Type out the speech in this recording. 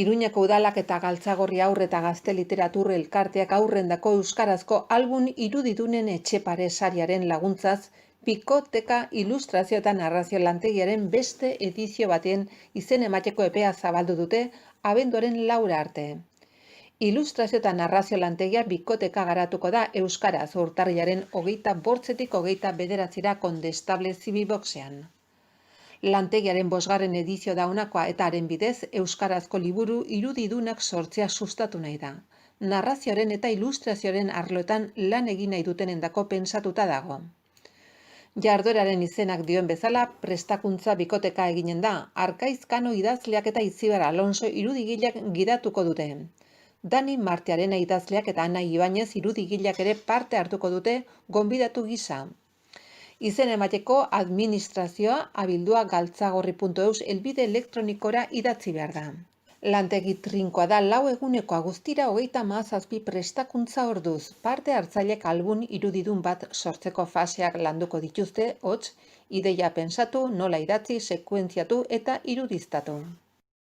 Iruñeko udalak eta Galtzagorri Haur eta Gazte Literatur Elkarteak aurrendako euskarazko album irudidunen etxepare sariaren laguntzaz, Pikoteka ilustrazio eta narrazio lantegiaren beste edizio baten izen emateko epea zabaldu dute abenduaren 4 arte. Ilustrazio eta narrazio lantegia Pikoteka garatuko da euskaraz urtarrilaren 28-tik 29 Kondestable Zibiboxean. Lantegiaren 5. edizio da honakoa eta haren bidez euskarazko liburu irudidunak sortzea sustatu nahi da. Narrazioaren eta ilustrazioaren arloetan lan egin nahi dutenendako pentsatuta dago. Jardueraren izenak dioen bezala, prestakuntza bikoteka eginen da, Arkaiz Kano idazleak eta Itziber Alonso irudigileak gidatuko dute. Dani Martiarena idazleak eta Ana Ibanez irudigileak ere parte hartuko dute gonbidatu gisa. Izen emateko administrazioa abildua galtzagorri.eus helbide elektronikora idatzi behar da. Lantegi trinkoa da 4 egunekoa guztira 37 prestakuntza orduz. Parte hartzaileek album irudidun bat sortzeko faseak landuko dituzte, hots, ideia pentsatu, nola idatzi, sekuentziatu eta irudiztatu.